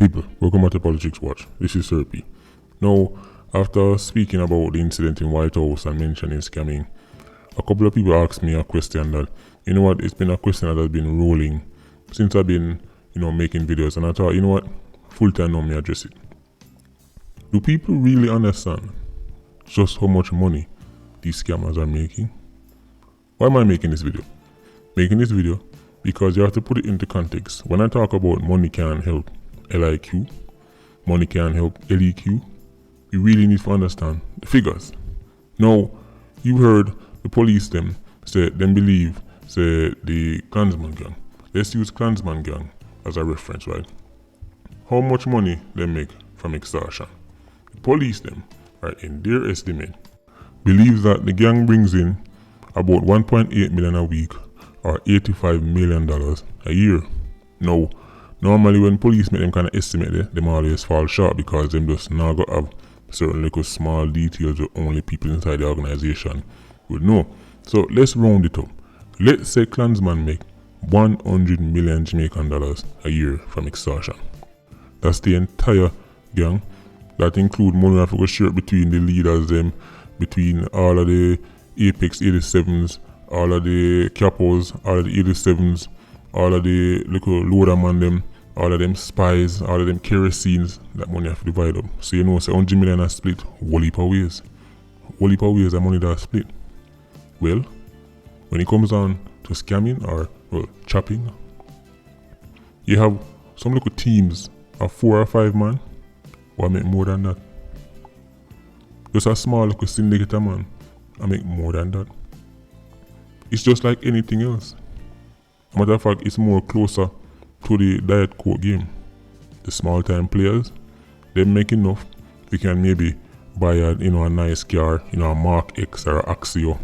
People, welcome to Politics Watch. This is Sir P. Now, after speaking about the incident in White House and mentioning scamming, a couple of people asked me a question that, you know what, it's been a question that has been rolling since I've been, making videos, and I thought, you know what, full time now me address it. Do people really understand just how much money these scammers are making? Why am I making this video? Making this video because you have to put it into context. When I talk about money can't help LIQ, money can't help LEQ, you really need to understand the figures. Now, you heard the police them say them believe say the Klansman gang. Let's use Klansman gang as a reference, right? How much money they make from extortion? The police them, right, in their estimate, believes that the gang brings in about 1.8 million a week or $85 million a year. Now, normally when police make them kind of estimate it, them always fall short because them just now got have certain little small details that only people inside the organization would know. So let's round it up. Let's say Klansman make 100 million Jamaican dollars a year from extortion. That's the entire gang. That include money that go share between the leaders them, between all of the Apex 87s, all of the capos, all of the 87s, all of the little loader man them, all of them spies, all of them kerosenes. That money have to divide up. So you know, say 100 million are split whole heap of ways. Whole heap of ways that money that are split. Well, when it comes down to scamming or chopping, you have some little teams of 4 or 5 man who make more than that. Just a small little syndicate of man I make more than that. It's just like anything else. Matter of fact, it's more closer to the Diet Coke game. The small time players, they make enough. They can maybe buy a nice car, a Mark X or a Axio.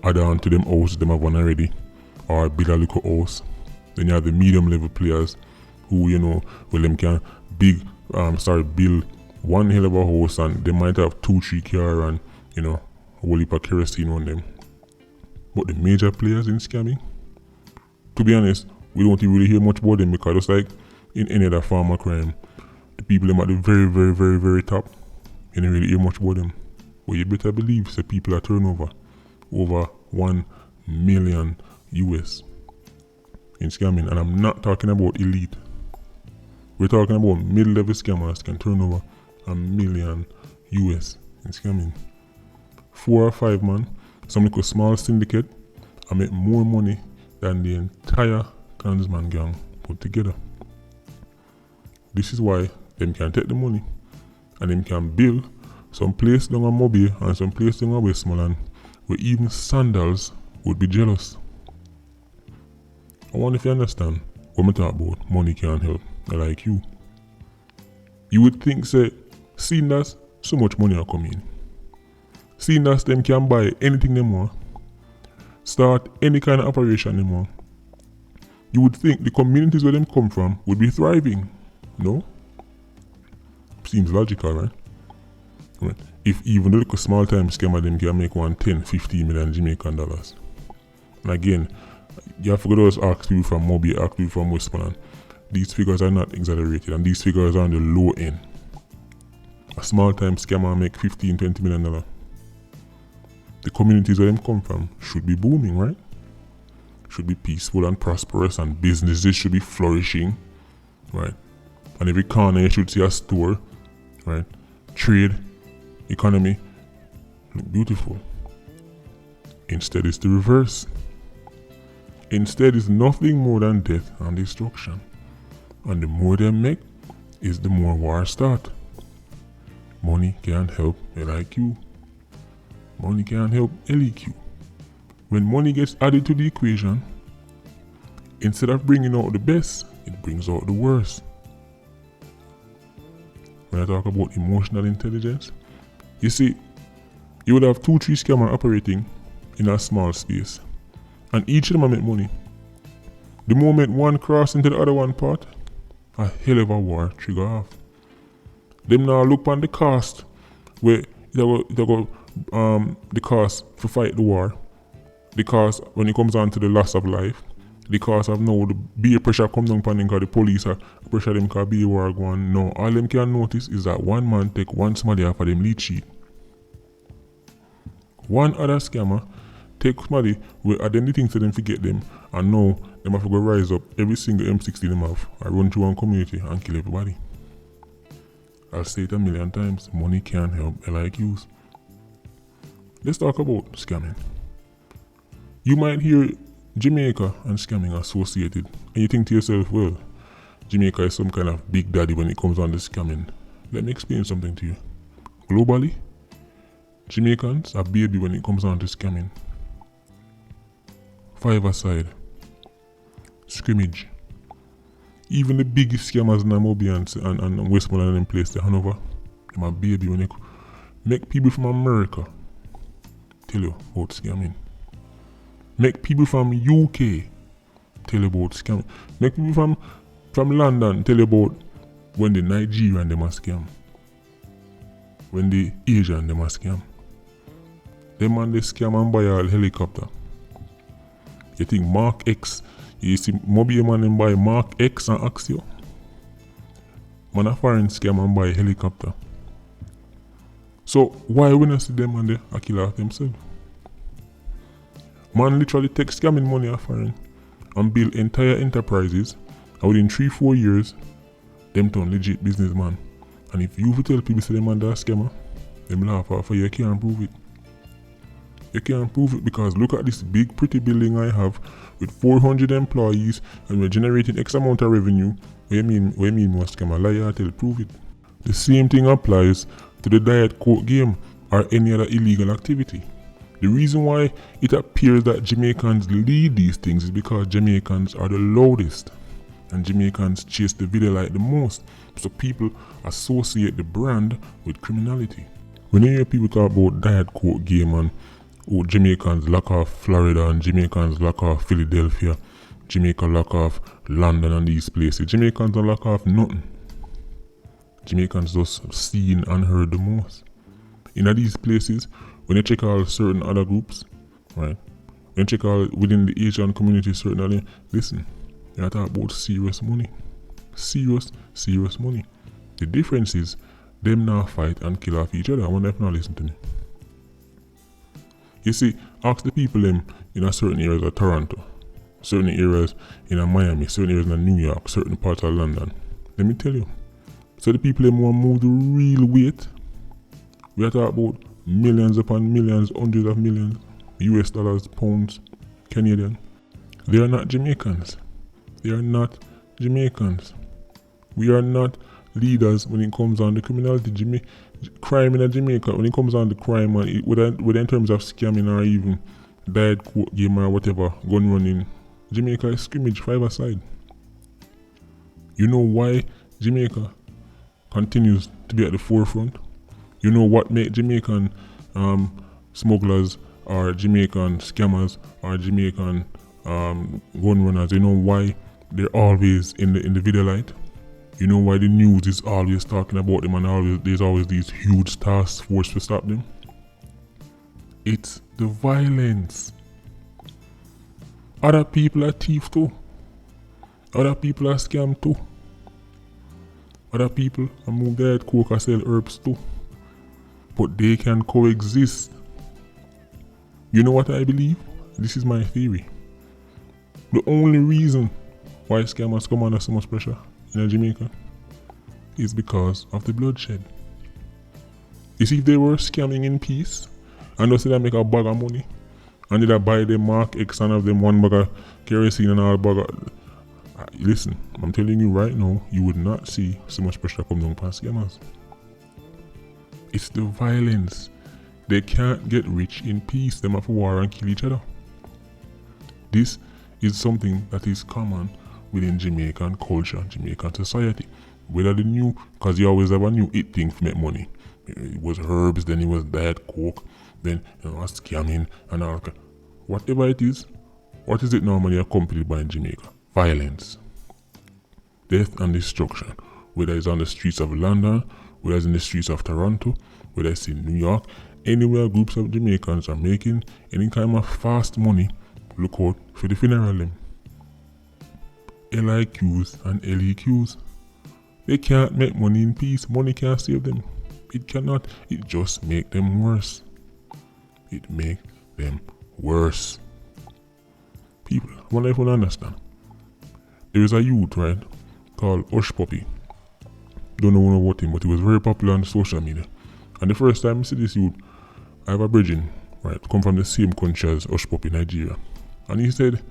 Add on to them house them have one already, or build a little house. Then you have the medium level players who them can build one hell of a house, and they might have 2-3 car and a whole heap of kerosene on them. But the major players in scamming, to be honest, we don't really hear much about them because just like in any other form of crime, the people them at the very, very, very, very top, you don't really hear much about them. But you better believe that people are turnover over 1 million US in scamming, and I'm not talking about elite. We're talking about mid-level scammers can turn over $1 million US in scamming. 4 or 5 man, some little small syndicate, I make more money than the entire Klansman gang put together. This is why them can take the money and them can build some place down on Mobile and some place down on Westmoreland where even sandals would be jealous. I wonder if you understand what I'm talking about. Money can't help like you. You would think say, seeing that so much money are coming in, seeing that them can buy anything they want, start any kind of operation they want, you would think the communities where them come from would be thriving. No? Seems logical, right? If even the little small time scammer them can make 10-15 million Jamaican dollars. And again, you have to go to those ask people from Mobile, ask people from Westmoreland. These figures are not exaggerated and these figures are on the low end. A small time scammer make $15-20 million. The communities where them come from should be booming, right? Should be peaceful and prosperous, and businesses should be flourishing, right? And every corner you should see a store, right? Trade, economy, look beautiful. Instead it's the reverse. Instead it's nothing more than death and destruction. And the more they make is the more war start. Money can't help LIQ. Money can't help LEQ. When money gets added to the equation, instead of bringing out the best, it brings out the worst. When I talk about emotional intelligence, you see, you would have 2-3 scammers operating in a small space, and each of them make money. The moment one cross into the other one part, a hell of a war trigger off. Them now look on the cost, where the cost to fight the war, the cost when it comes on to the loss of life, The cause of now the beer pressure come down upon them because the police are pressure them because beer war go on. No, all them can notice is that one man take one somebody off of them lead sheet. One other scammer take somebody with identity things to them forget them, and now them have to go rise up every single M60 them have and run through one community and kill everybody. I'll say it a million times, money can't help LIQs. Let's talk about scamming. You might hear Jamaica and scamming associated, and you think to yourself, well, Jamaica is some kind of big daddy when it comes on to scamming. Let me explain something to you. Globally, Jamaicans are baby when it comes on to scamming. Five-a-side, scrimmage. Even the biggest scammers in Namibia and Westmoreland and place, the Hanover, them are baby when they make people from America tell you about scamming. Make people from UK tell you about scamming. Make people from London tell you about when the Nigerian them a scam. When the Asian them a scam. Them man they scam and buy a helicopter. You think Mark X, you see Mobile man them buy Mark X and Axio. Man a foreign scam and buy a helicopter. So why we not see them and they a kill off themselves? Man literally take scamming money off foreign and build entire enterprises, and within 3-4 years, them turn legit businessman. And if you tell people say them man that scammer, them laugh off you can't prove it. You can't prove it because look at this big pretty building I have with 400 employees and we're generating X amount of revenue. What you mean most scammer? Lie, tell, prove it. The same thing applies to the Diet Coke game or any other illegal activity. The reason why it appears that Jamaicans lead these things is because Jamaicans are the loudest and Jamaicans chase the video like the most, so people associate the brand with criminality. When you hear people talk about Diet Coke game and Jamaicans lock off Florida and Jamaicans lock off Philadelphia, Jamaica lock off London and these places, Jamaicans don't lock off nothing. Jamaicans just seen and heard the most. In these places, when you check out certain other groups, right? When you check out within the Asian community, certain other, listen, you're talking about serious money. Serious money. The difference is, them now fight and kill off each other. I wonder if now listen to me. You see, ask the people them in a certain areas of Toronto, certain areas in Miami, certain areas in New York, certain parts of London. Let me tell you. So the people them want to move the real weight. We are talking about millions upon millions, hundreds of millions, US dollars, pounds, Canadian. They are not Jamaicans. They are not Jamaicans. We are not leaders when it comes on the criminality, crime in Jamaica. When it comes on the crime, whether in terms of scamming or even Diet Coke game or whatever, gun running, Jamaica is scrimmage, five-a-side. You know why Jamaica continues to be at the forefront? You know what make Jamaican smugglers or Jamaican scammers or Jamaican gun runners, you know why they're always in the video light? You know why the news is always talking about them and there's always these huge task force to stop them? It's the violence. Other people are thieves too. Other people are scam too. Other people are move Diet Coke or sell herbs too. But they can coexist. You know what I believe? This is my theory. The only reason why scammers come under so much pressure in Jamaica is because of the bloodshed. You see, if they were scamming in peace and just they make a bag of money and they buy them Mark X and of them one bag of kerosene and all bag of... Listen, I'm telling you right now, you would not see so much pressure come down past scammers. It's the violence. They can't get rich in peace. They have to war and kill each other. This is something that is common within Jamaican culture, Jamaican society. Whether the new, because you always have a new it thing to make money. It was herbs, then it was Diet Coke, then scamming and all that. Whatever it is, what is it normally accompanied by in Jamaica? Violence. Death and destruction. Whether it's on the streets of London, whether it's in the streets of Toronto, whether it's in New York, anywhere groups of Jamaicans are making any kind of fast money, look out for the funeral them. LIQs and LEQs. They can't make money in peace. Money can't save them. It cannot. It just make them worse. It make them worse. People, I wonder if you understand. There is a youth, right, called Hushpuppi. Don't know about him, but he was very popular on social media. And the first time I see this youth, I have a brethren, right, come from the same country as Hushpuppi, Nigeria. And he said,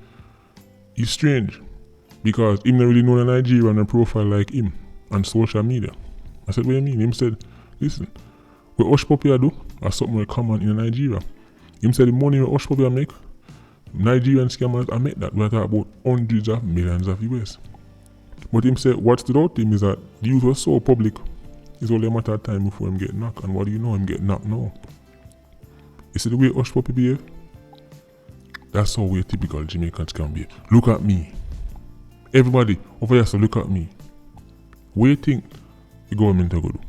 he's strange, because him not really know a Nigerian a profile like him on social media. I said, what do you mean? Him said, listen, what Hushpuppi do are something very common in Nigeria. Him said the money what Hushpuppi make, Nigerian scammers are make that. We are talking about hundreds of millions of US. But him said what stood out to him is that the youth was so public, it's only a matter of time before him get knocked. And what do you know, him get knocked now. You see the way Hushpuppi behave? That's how we typical Jamaicans can be. Look at me. Everybody over here, so look at me. What do you think the government are going to do?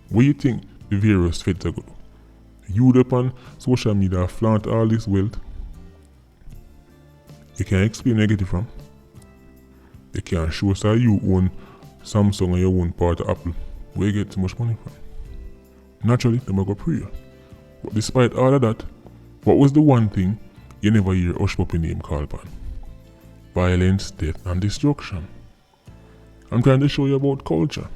What do you think the various feds are going to do? You up on social media flaunt all this wealth. You can't explain where you get it from. You can't show us how you own Samsung and you own part of Apple. Where you get so much money from? Naturally, they might go pray. But despite all of that, what was the one thing you never hear Hushpuppi name called upon? Violence, death and destruction. I'm trying to show you about culture.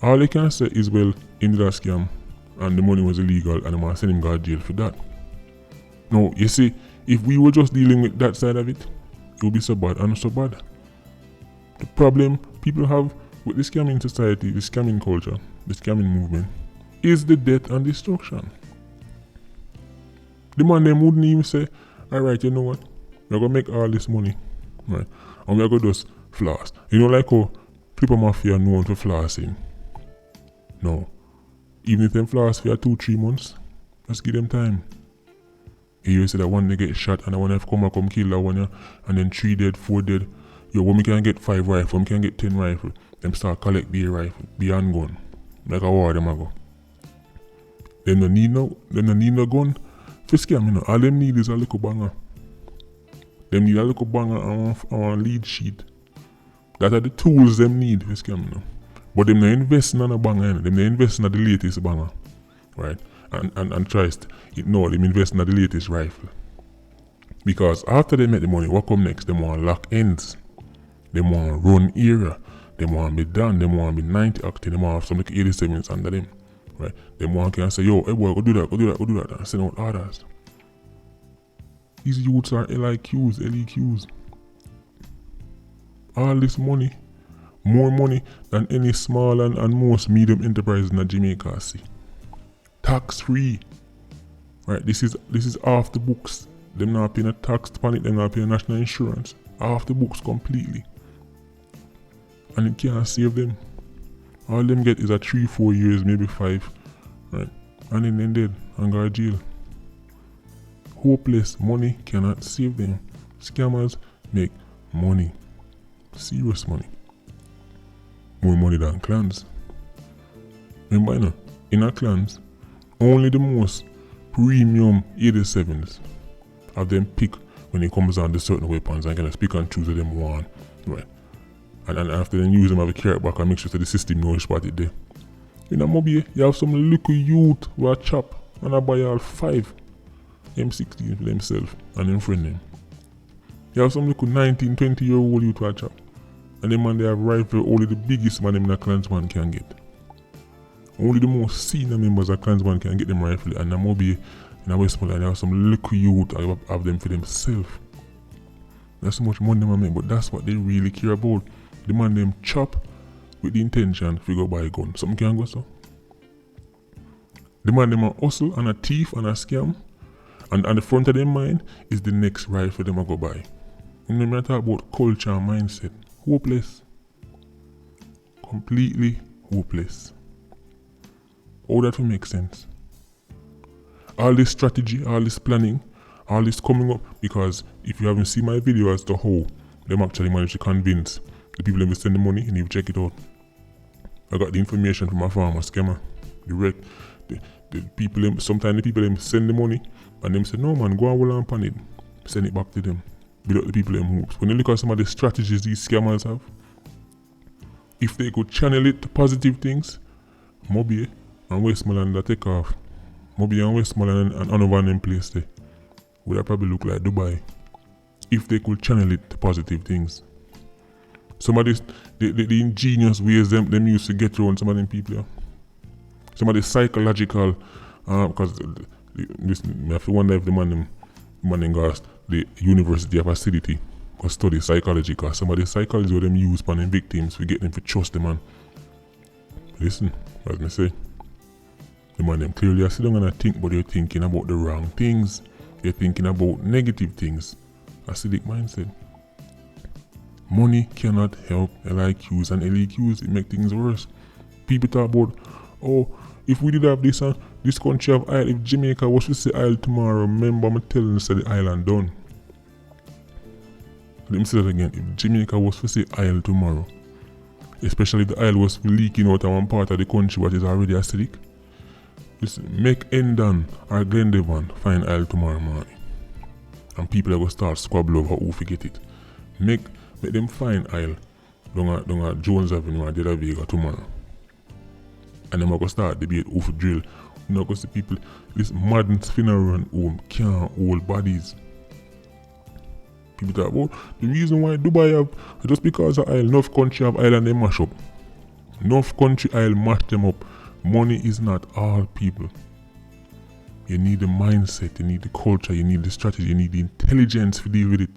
All they can say is, well, him did a scam and the money was illegal and I'm going to send him to jail for that. No, you see, if we were just dealing with that side of it, it would be so bad and so bad. The problem people have with the scamming society, the scamming culture, the scamming movement, is the death and destruction. The man them wouldn't even say, alright, you know what, we're going to make all this money, right, and we're going to just floss. You know, like how Flipper Mafia known for flossing. No. Even if them floss for 2-3 months, just give them time. You say that one they get shot and the one have come kill that one, and then 3 dead, 4 dead. Yo, when we can get 5 rifles, when we can get 10 rifles, them start collect the rifle, the handgun. Like a war them go. Them no need no gun for scam, you know. All them need is a little banger. Them need a little banger and a lead sheet. That are the tools them need for scam, you know. But them not investing on a banger, you know. Them not investing on the latest banger. Right? And tries to ignore them investing in the latest rifle. Because after they make the money, what come next? They want lock ends. They want run area. They want be done. They want be 90 acting. They want have some like 87s under them. Right? They want can say, yo, hey boy, go do that, and send out orders. These youths are LIQs, LEQs. All this money, more money than any small and most medium enterprise in Jamaica see. Tax free. Right, this is off the books. Them not paying a tax upon it, them not paying national insurance. Off the books completely. And it can't save them. All them get is a 3-4 years, maybe 5. Right? And then they dead and go to jail. Hopeless. Money cannot save them. Scammers make money. Serious money. More money than clans. Remember, you know, in our clans, only the most premium 87s have them pick when it comes down to certain weapons and kind of pick and choose them one. Right. And after then use them, have a carrot back and make sure that the system knows what it there. In a mobile, you have some little youth who are chop and I buy all 5 M16 for themselves and them friend them. You have some little 19-20-year-old youth who are chop. And them man they have rifle only the biggest man them in a clansman can get. Only the most senior members of clansman can get them rifle, and a mobile in a Westmoreland they have some little youth have them for themselves. That's so much money them make, but that's what they really care about. The man them chop with the intention to go buy a gun. Something can go so. The man them a hustle and a thief and a scam, and on the front of their mind is the next rifle them a go buy. And then I talk about culture and mindset. Hopeless. Completely hopeless. All that will make sense. All this strategy, all this planning, all this coming up, because if you haven't seen my video as to how them actually managed to convince the people that will send the money, and you check it out. I got the information from a farmer scammer. Direct. The people, sometimes the people them send the money and them say, no man, go and hold on upon it. Send it back to them. without the people in hoops. When you look at some of the strategies these scammers have, if they could channel it to positive things, Moby and Westmoreland that take off. Moby and Westmoreland and Hanover and them place there would probably look like Dubai if they could channel it to positive things. Some of this, the ingenious ways them used to get around some of them people. Yeah. Some of the psychological, because I have to wonder if the man goes the University of Acidity go study psychology, because some of the psychology what them use upon them victims, we get them to trust them, man. Listen, as me say, the man them clearly are sitting and think, but they're thinking about the wrong things. They're thinking about negative things. Acidic mindset. Money cannot help LIQs and LEQs. It make things worse. People talk about, oh, if we did have this this country of oil, if Jamaica was to say oil tomorrow, remember I'm telling you the island done. Let me say that again. If Jamaica was to say oil tomorrow, especially if the oil was leaking out of one part of the country what is already acidic, listen, make Endon or Glendevon find oil tomorrow morning. And people are going to start squabble over who forget it. Make them find oil down at Jones Avenue or De La Vega tomorrow. And then we're going to start debate who for drill. You're not going to see people, this modern funeral home can't hold bodies. People talk about the reason why Dubai have, just because of oil, enough country have oil and they mash up. Enough country oil mash them up. Money is not all, people. You need the mindset, you need the culture, you need the strategy, you need the intelligence to deal with it.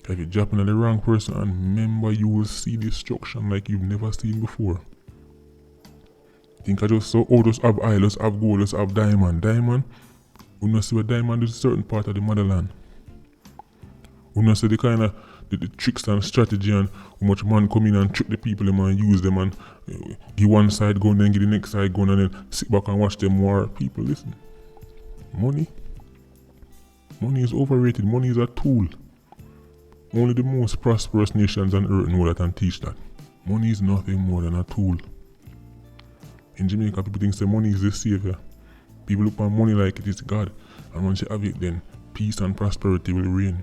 If you're dropping on the wrong person, and remember, you will see destruction like you've never seen before. Think I just saw, oh, just have oil, just have gold, just have diamond. Diamond, we don't see what diamond is a certain part of the motherland. We don't see the kind of the tricks and strategy and how much man come in and trick the people and use them and give one side gun, then give the next side gun, and then sit back and watch them war. People, listen. Money is overrated. Money is a tool. Only the most prosperous nations on earth know that and teach that. Money is nothing more than a tool. In Jamaica, people think say money is the savior. People look at money like it is God. And once you have it, then peace and prosperity will reign.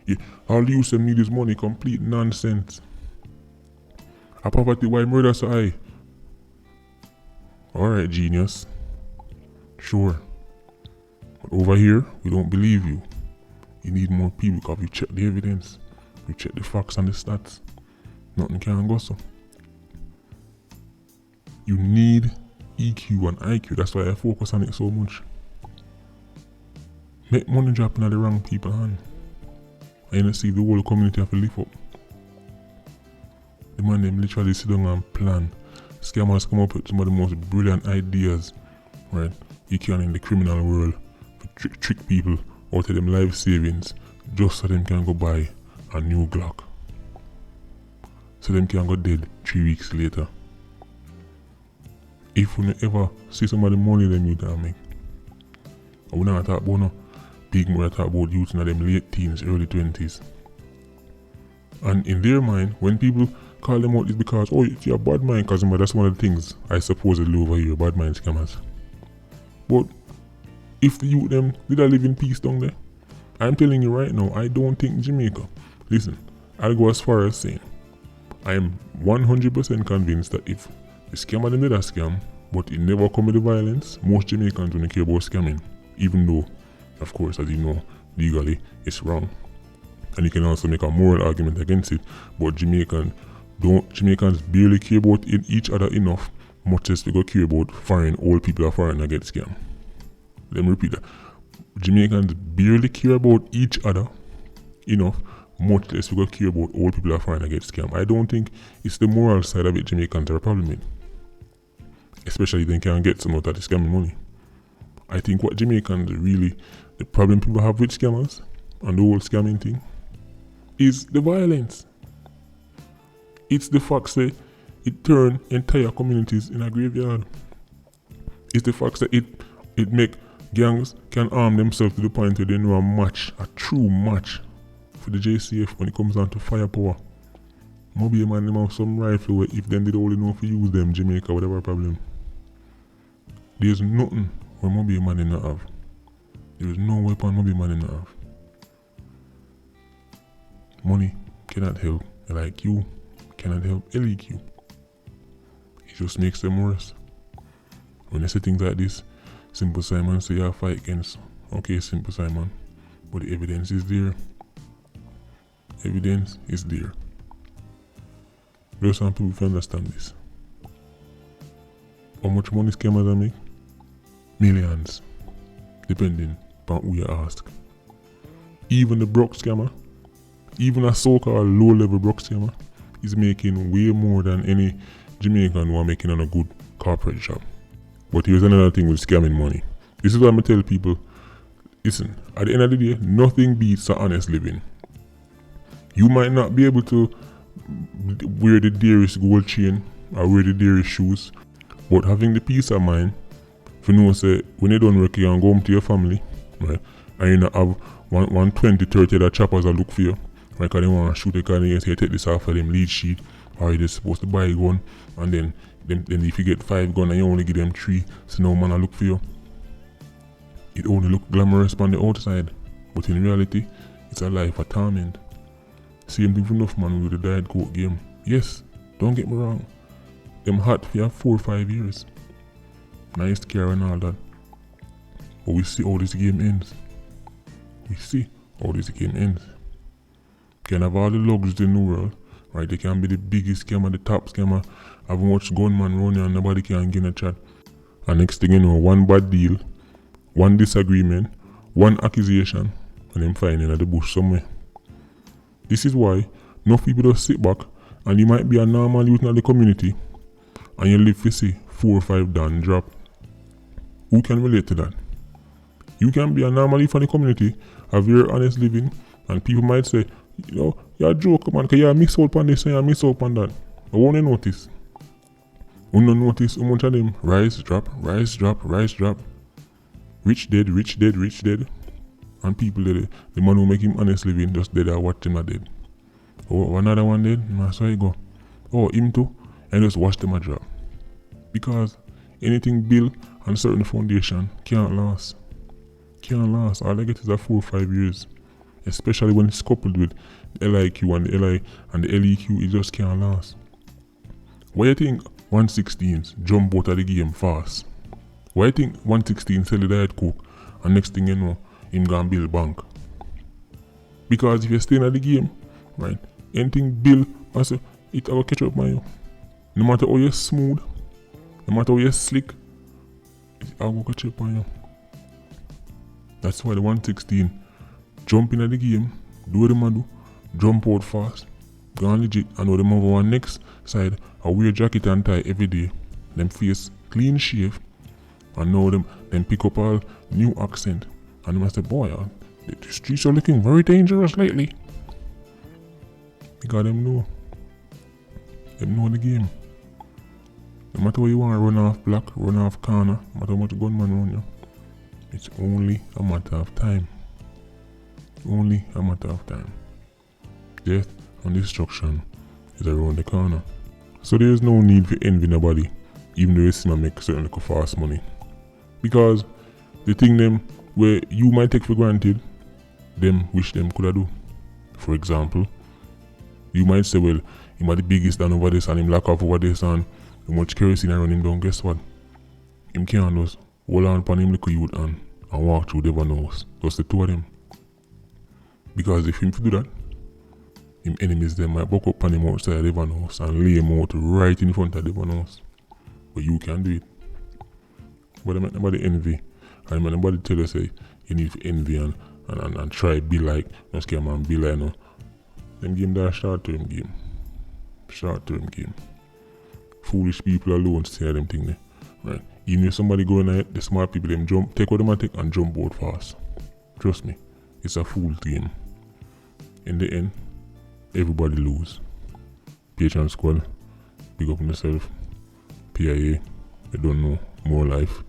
Yeah, all you used to need is money. Complete nonsense. A poverty, why murder so high? Alright, genius. Sure. But over here, we don't believe you. You need more people because we check the evidence. We check the facts and the stats. Nothing can go so. You need EQ and IQ. That's why I focus on it so much. Make money dropping at the wrong people's hand. And you see the whole community have to lift up. The man them literally sit down and plan. Scammers come up with some of the most brilliant ideas. Right? You can in the criminal world trick people out of them life savings just so them can go buy a new Glock. So them can go dead 3 weeks later. If you ever see some of the money them you can make, I will not talk about no big money, I talk about youth in them late teens, early 20s. And in their mind, when people call them out, it's because, oh, it's your bad mind, because that's one of the things I supposedly over here, bad mind scammers. But if the youth them did I live in peace down there, I'm telling you right now, I don't think Jamaica. Listen, I'll go as far as saying, I am 100% convinced that if the scammer them did a scam, but it never come with the violence, most Jamaicans don't care about scamming, even though, of course, as you know, legally it's wrong. And you can also make a moral argument against it, but Jamaicans barely care about each other enough, much as they go care about foreign old people are foreign and get scammed. Let me repeat that. Jamaicans barely care about each other enough, much less we go care about old people are foreign and get scammed. I don't think it's the moral side of it Jamaicans are a problem with. Especially if they can get some out of the scamming money. I think what Jamaicans really, the problem people have with scammers and the whole scamming thing is the violence. It's the fact that it turn entire communities in a graveyard. It's the fact that it make gangs can arm themselves to the point where they know a true match for the JCF when it comes down to firepower. Maybe a man them have some rifle where if them did only know if you use them, Jamaica would have a problem. There's nothing where maybe a man did not have. There is no weapon maybe a man did not have. Money cannot help LIQ, cannot help LEQ. It just makes them worse. When they say things like this, Simple Simon say you fight against. Okay, Simple Simon, but the evidence is there. Evidence is there. There are some people who understand this. How much money scammers make? Millions, depending upon who you ask. Even the broke scammer, even a so-called low-level broke scammer, is making way more than any Jamaican who are making on a good corporate job. But here's another thing with scamming money. This is what I tell people. Listen, at the end of the day, nothing beats an honest living. You might not be able to wear the dearest gold chain or wear the dearest shoes, but having the peace of mind, if you know, say, when you don't work, you can go home to your family, right? And you not have 120, 30 other choppers that look for you, right? Because they want to shoot a gun against you, take this off of them lead sheet, or you're supposed to buy a gun, and then if you get 5 guns and you only give them 3, so no man will look for you. It only look glamorous on the outside, but in reality, it's a life of torment. Same thing for enough man with the Diet Coke game. Yes, don't get me wrong. Them hot for 4 or 5 years. Nice car and all that. But we see how this game ends. We see how this game ends. Can have all the luxuries in the world, right? They can be the biggest scammer, the top scammer, have much gunman running and nobody can get in a chat. And next thing you know, one bad deal, one disagreement, one accusation, and them finding at the bush somewhere. This is why enough people just sit back and you might be a normal youth in the community and you live to see 4 or 5 done drop. Who can relate to that? You can be a normal youth in the community, have your honest living, and people might say, you know, you're a joke, man, because you miss out on this and you miss out on that. But won't you notice? Won't you notice how much of them rise, drop, rise, drop, rise, drop. Rich dead, rich dead, rich dead. And people dead. The man who make him honest living just dead and watch him not dead. Oh, another one dead, that's how you go. Oh, him too, and just watch them a drop. Because anything built on certain foundation can't last. Can't last. All I get is a 4 or 5 years. Especially when it's coupled with the LIQ and the LI and the LEQ, it just can't last. Why you think 116s jump out of the game fast? Why you think 116 sell the Diet Coke and next thing you know, him gonna build bank? Because if you're staying at the game, right, anything build, it will catch up on you. No matter how you're smooth, no matter how you're slick, it will catch up on you. That's why the 116 jump in at the game, do what them do, jump out fast, go on legit, and know them over one next side, I wear jacket and tie every day, them face clean shave, and know them pick up all new accent, and them say, boy, the streets are looking very dangerous lately. Because them know the game. No matter what you want to run off block, run off corner, no matter how much gunman run you, it's only a matter of time. Only a matter of time. Death and destruction is around the corner. So there is no need for envy nobody, even though you see them make certain little fast money. Because the thing them where you might take for granted, them wish them could have do. For example, you might say, well, him are the biggest than over this and him lock off over this and how much kerosene I run him down. Guess what? Him can't just hold on upon him little youth and walk through Devon House. Just the 2 of them. Because if him do that, him enemies them might buck up on him outside Devon House and lay him out right in front of Devon House. But you can do it. But them nobody envy. And nobody tell you say you need to envy and try be like, don't scare man, be like no. Them game that short term game. Short term game. Foolish people alone say them thing there. Right. Even if somebody go in there, the smart people them jump, take what them take and jump out fast. Trust me, it's a fool game. In the end, everybody lose. Patreon squad, big up on yourself. PIA, you don't know, more life.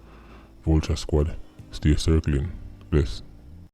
Vulture squad, stay circling. Bless.